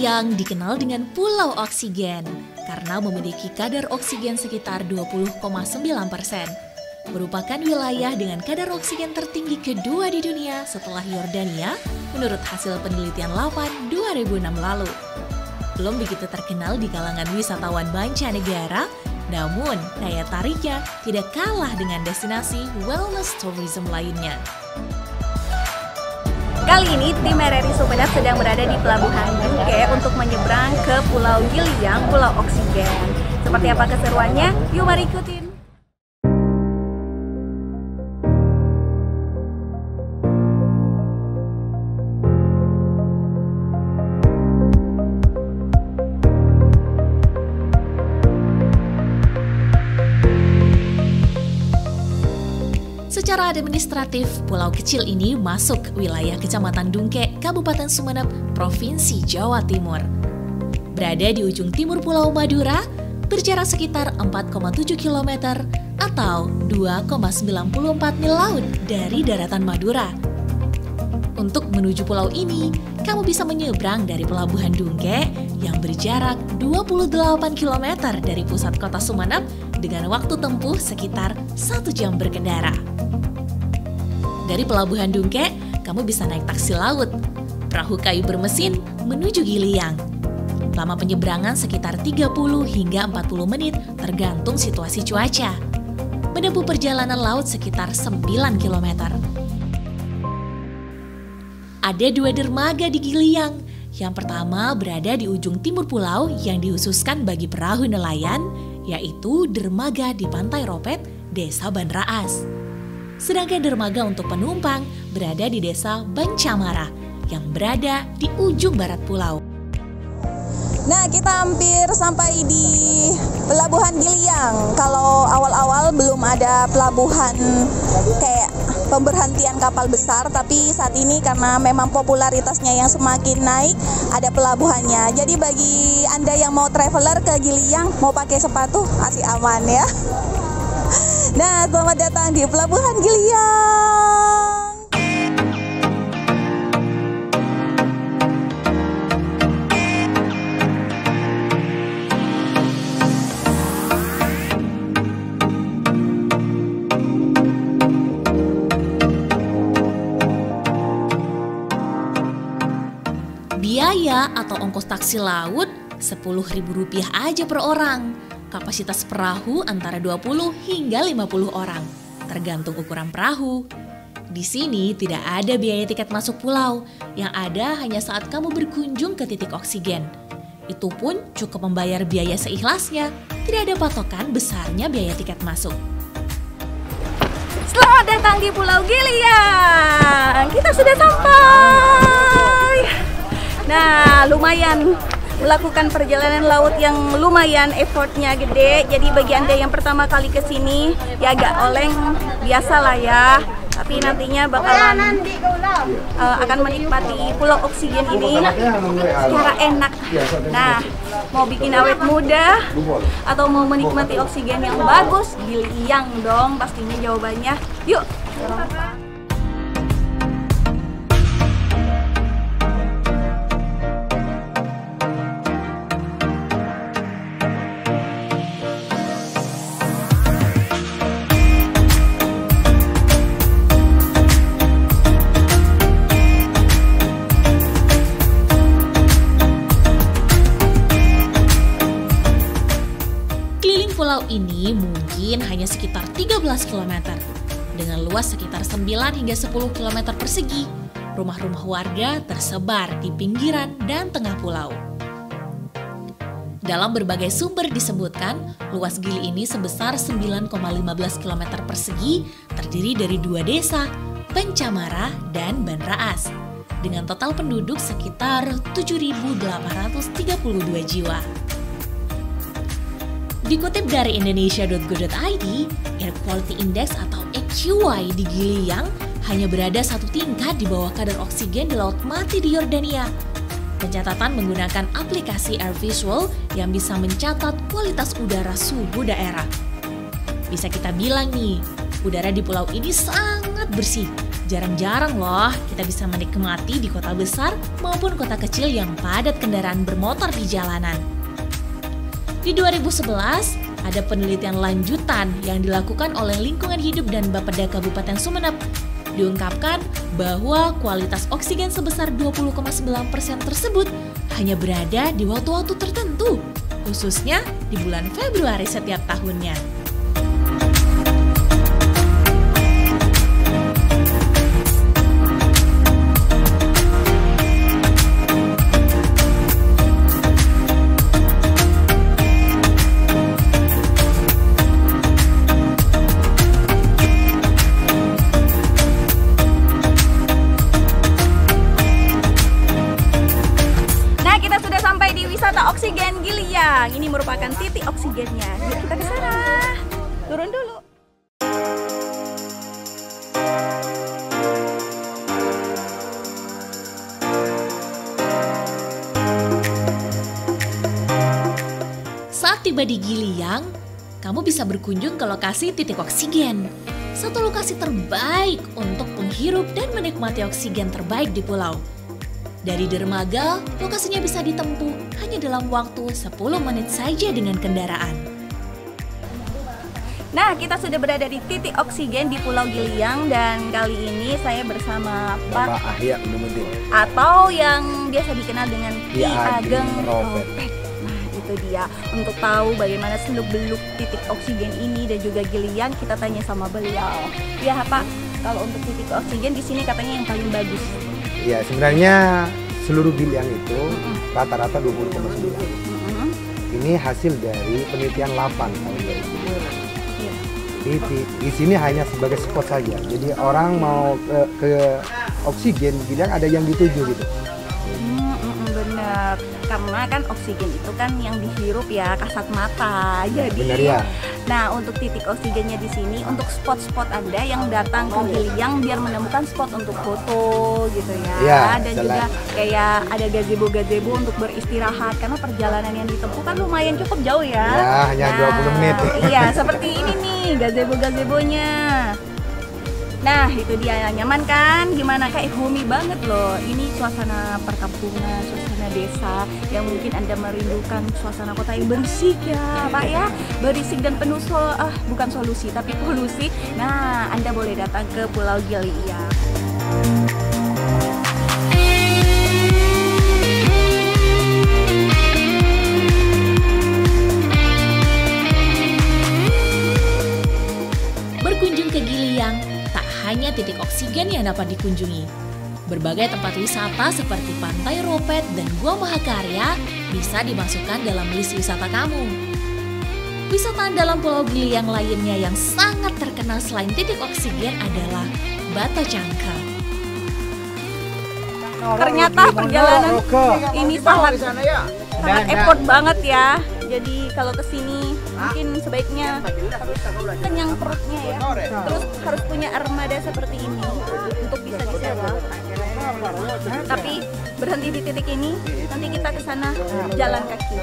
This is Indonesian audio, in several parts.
Giliang dikenal dengan Pulau Oksigen karena memiliki kadar oksigen sekitar 20,9%. Merupakan wilayah dengan kadar oksigen tertinggi kedua di dunia setelah Yordania menurut hasil penelitian LAPAN 2006 lalu. Belum begitu terkenal di kalangan wisatawan mancanegara, namun daya tariknya tidak kalah dengan destinasi wellness tourism lainnya. Kali ini tim RRI Sumeneb sedang berada di Pelabuhan Dungke untuk menyeberang ke Pulau Giliang, Pulau Oksigen. Seperti apa keseruannya? Yuk mari ikutin. Secara administratif, pulau kecil ini masuk wilayah Kecamatan Dungke, Kabupaten Sumeneb, Provinsi Jawa Timur. Berada di ujung timur Pulau Madura, berjarak sekitar 4,7 km atau 2,94 mil laut dari daratan Madura. Untuk menuju pulau ini, kamu bisa menyeberang dari Pelabuhan Dungke yang berjarak 28 km dari pusat kota Sumeneb dengan waktu tempuh sekitar 1 jam berkendara. Dari Pelabuhan Dungke, kamu bisa naik taksi laut, perahu kayu bermesin menuju Giliang. Lama penyeberangan sekitar 30 hingga 40 menit tergantung situasi cuaca. Menempuh perjalanan laut sekitar 9 km. Ada 2 dermaga di Giliang. Yang pertama berada di ujung timur pulau yang dikhususkan bagi perahu nelayan, yaitu dermaga di Pantai Ropet, Desa Banraas. Sedangkan dermaga untuk penumpang berada di Desa Bancamara yang berada di ujung barat pulau. Nah, kita hampir sampai di Pelabuhan Giliang. Kalau awal-awal belum ada pelabuhan kayak pemberhentian kapal besar, tapi saat ini karena memang popularitasnya yang semakin naik, ada pelabuhannya. Jadi bagi Anda yang mau traveler ke Giliang, mau pakai sepatu masih aman ya. Nah, selamat datang di Pelabuhan Giliang. Biaya atau ongkos taksi laut Rp10.000 aja per orang. Kapasitas perahu antara 20 hingga 50 orang, tergantung ukuran perahu. Di sini tidak ada biaya tiket masuk pulau, yang ada hanya saat kamu berkunjung ke titik oksigen. Itu pun cukup membayar biaya seikhlasnya, tidak ada patokan besarnya biaya tiket masuk. Selamat datang di Pulau Giliang. Kita sudah sampai. Nah, lumayan melakukan perjalanan laut yang lumayan effortnya gede. Jadi bagi Anda yang pertama kali ke sini ya agak oleng, biasalah ya. Tapi nantinya bakalan akan menikmati Pulau Oksigen ini secara enak. Nah, mau bikin awet muda atau mau menikmati oksigen yang bagus, Giliang dong pastinya jawabannya. Yuk. Pulau ini mungkin hanya sekitar 13 km, dengan luas sekitar 9 hingga 10 km persegi. Rumah-rumah warga tersebar di pinggiran dan tengah pulau. Dalam berbagai sumber disebutkan, luas Gili ini sebesar 9,15 km persegi, terdiri dari 2 desa, Bancamara dan Banraas, dengan total penduduk sekitar 7.832 jiwa. Dikutip dari indonesia.go.id, Air Quality Index atau AQI di Giliang hanya berada 1 tingkat di bawah kadar oksigen di Laut Mati di Yordania. Pencatatan menggunakan aplikasi Air Visual yang bisa mencatat kualitas udara suhu daerah. Bisa kita bilang nih, udara di pulau ini sangat bersih Jarang-jarang loh kita bisa menikmati di kota besar maupun kota kecil yang padat kendaraan bermotor di jalanan. Di 2011, ada penelitian lanjutan yang dilakukan oleh Lingkungan Hidup dan Bapeda Kabupaten Sumeneb. Diungkapkan bahwa kualitas oksigen sebesar 20,9% tersebut hanya berada di waktu-waktu tertentu, khususnya di bulan Februari setiap tahunnya. Wisata oksigen Giliang. Ini merupakan titik oksigennya. Yuk kita ke sana. Turun dulu. Saat tiba di Giliang, kamu bisa berkunjung ke lokasi titik oksigen. Satu lokasi terbaik untuk menghirup dan menikmati oksigen terbaik di pulau. Dari dermaga, lokasinya bisa ditempuh hanya dalam waktu 10 menit saja dengan kendaraan. Nah, kita sudah berada di titik oksigen di Pulau Giliang dan kali ini saya bersama Pak Ahya Numuddin atau yang biasa dikenal dengan Ki Ageng Ropet. Nah, itu dia. Untuk tahu bagaimana seluk-beluk titik oksigen ini dan juga Giliang, kita tanya sama beliau. Ya, Pak, kalau untuk titik oksigen di sini katanya yang paling bagus. Ya, sebenarnya seluruh Giliang itu rata-rata 20,9. Ini hasil dari penelitian 8 tahun 2010. Di sini hanya sebagai spot saja. Jadi orang mau ke oksigen Giliang ada yang dituju gitu. Benar, karena kan oksigen itu kan yang dihirup ya kasat mata. Jadi benar ya. Nah, untuk titik oksigennya di sini untuk spot-spot Anda yang datang ke Giliang biar menemukan spot untuk foto gitu ya. Ya, dan juga kayak ada gazebo-gazebo untuk beristirahat karena perjalanan yang ditempuh kan lumayan cukup jauh ya. Ya, hanya 20 menit. Iya, seperti ini nih gazebo-gazebonya. Nah, itu dia, nyaman kan? Gimana, kayak homey banget loh. Ini suasana perkampungan, suasana desa yang mungkin Anda merindukan suasana kota yang bersih ya, Pak ya. Berisik dan penuh bukan solusi tapi polusi. Nah, Anda boleh datang ke Pulau Giliang. Berkunjung ke Giliang tak hanya titik oksigen yang dapat dikunjungi. Berbagai tempat wisata seperti Pantai Ropet dan Gua Mahakarya bisa dimasukkan dalam list wisata kamu. Wisata dalam Pulau Giliang lainnya yang sangat terkenal selain titik oksigen adalah Batu Cangke. Ternyata perjalanan ini sangat effort banget ya. Jadi kalau kesini mungkin sebaiknya kenyang perutnya ya. Terus harus punya armada seperti ini untuk bisa disewa. Tapi berhenti di titik ini, nanti kita ke sana jalan kaki.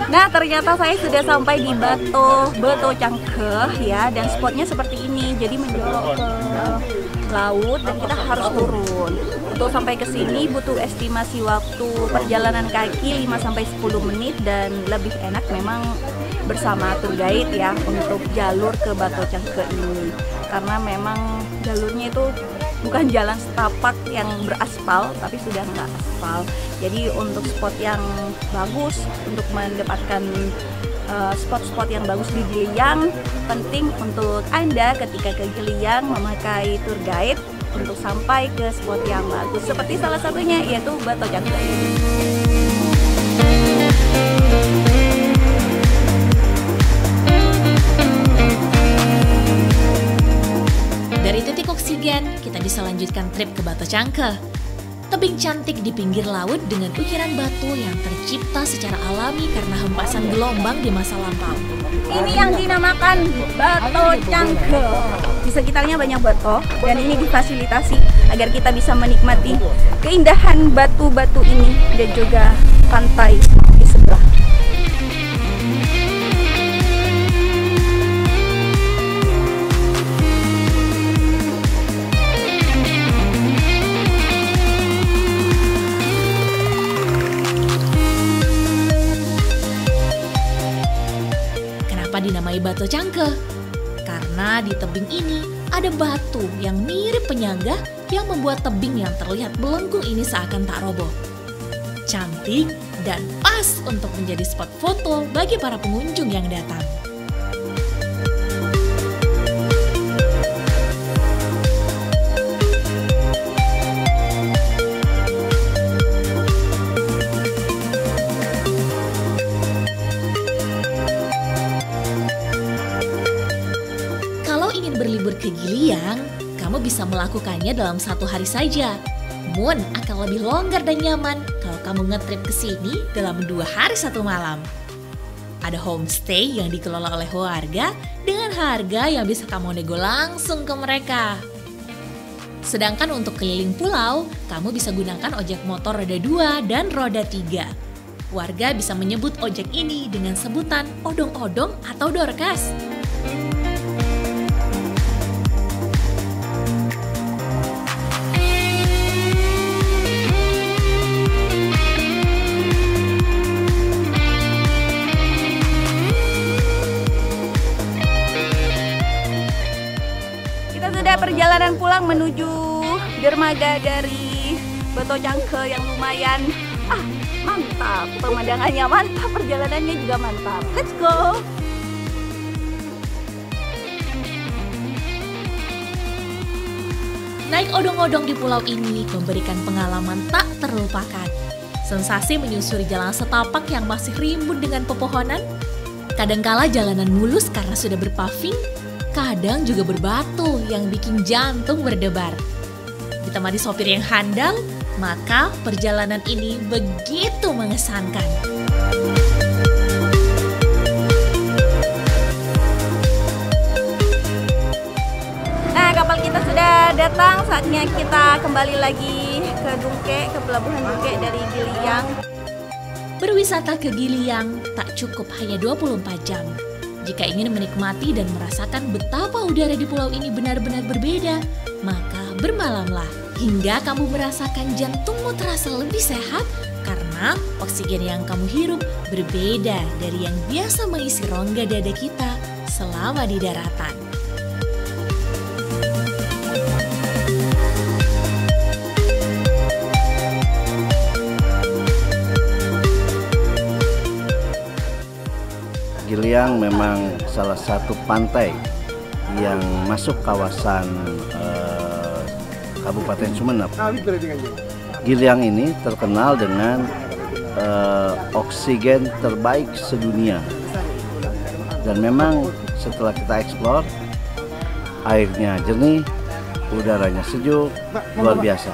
Nah, ternyata saya sudah sampai di Batu Cangke ya, dan spotnya seperti ini. Jadi menjorok ke laut dan kita harus turun. Untuk sampai ke sini butuh estimasi waktu perjalanan kaki 5-10 menit dan lebih enak memang bersama tour guide ya untuk jalur ke Batu Cangke ini. Karena memang jalurnya itu bukan jalan setapak yang beraspal, tapi sudah nggak aspal. Jadi untuk spot yang bagus, untuk mendapatkan spot-spot yang bagus di Giliang, penting untuk Anda ketika ke Giliang memakai tour guide untuk sampai ke spot yang bagus. Seperti salah satunya yaitu Batu Cangke. Dari titik oksigen, kita bisa lanjutkan trip ke Batu Cangke. Tebing cantik di pinggir laut dengan ukiran batu yang tercipta secara alami karena hempasan gelombang di masa lampau. Ini yang dinamakan Bato Cangke. Di sekitarnya banyak bato dan ini difasilitasi agar kita bisa menikmati keindahan batu-batu ini dan juga pantai di sebelah. Dinamai Bato Cangke karena di tebing ini ada batu yang mirip penyangga yang membuat tebing yang terlihat melengkung ini seakan tak roboh. Cantik dan pas untuk menjadi spot foto bagi para pengunjung yang datang. Berlibur ke Giliang, kamu bisa melakukannya dalam 1 hari saja. Namun akan lebih longgar dan nyaman kalau kamu ngetrip ke sini dalam 2 hari 1 malam. Ada homestay yang dikelola oleh warga dengan harga yang bisa kamu nego langsung ke mereka. Sedangkan untuk keliling pulau, kamu bisa gunakan ojek motor roda 2 dan roda 3. Warga bisa menyebut ojek ini dengan sebutan odong-odong atau dorkas. Perjalanan pulang menuju dermaga dari Bato Cangke yang lumayan mantap. Pemandangannya mantap, perjalanannya juga mantap. Let's go! Naik odong-odong di pulau ini memberikan pengalaman tak terlupakan. Sensasi menyusuri jalan setapak yang masih rimbun dengan pepohonan. Kadangkala jalanan mulus karena sudah berpaving. Kadang juga berbatu yang bikin jantung berdebar. Ditemani sopir yang handal, maka perjalanan ini begitu mengesankan. Nah, kapal kita sudah datang, saatnya kita kembali lagi ke Dungke, ke pelabuhan Dungke dari Giliang. Berwisata ke Giliang tak cukup hanya 24 jam. Jika ingin menikmati dan merasakan betapa udara di pulau ini benar-benar berbeda, maka bermalamlah hingga kamu merasakan jantungmu terasa lebih sehat karena oksigen yang kamu hirup berbeda dari yang biasa mengisi rongga dada kita selama di daratan. Giliang memang salah satu pantai yang masuk kawasan Kabupaten Sumeneb. Giliang ini terkenal dengan oksigen terbaik sedunia. Dan memang setelah kita eksplor, airnya jernih, udaranya sejuk, luar biasa.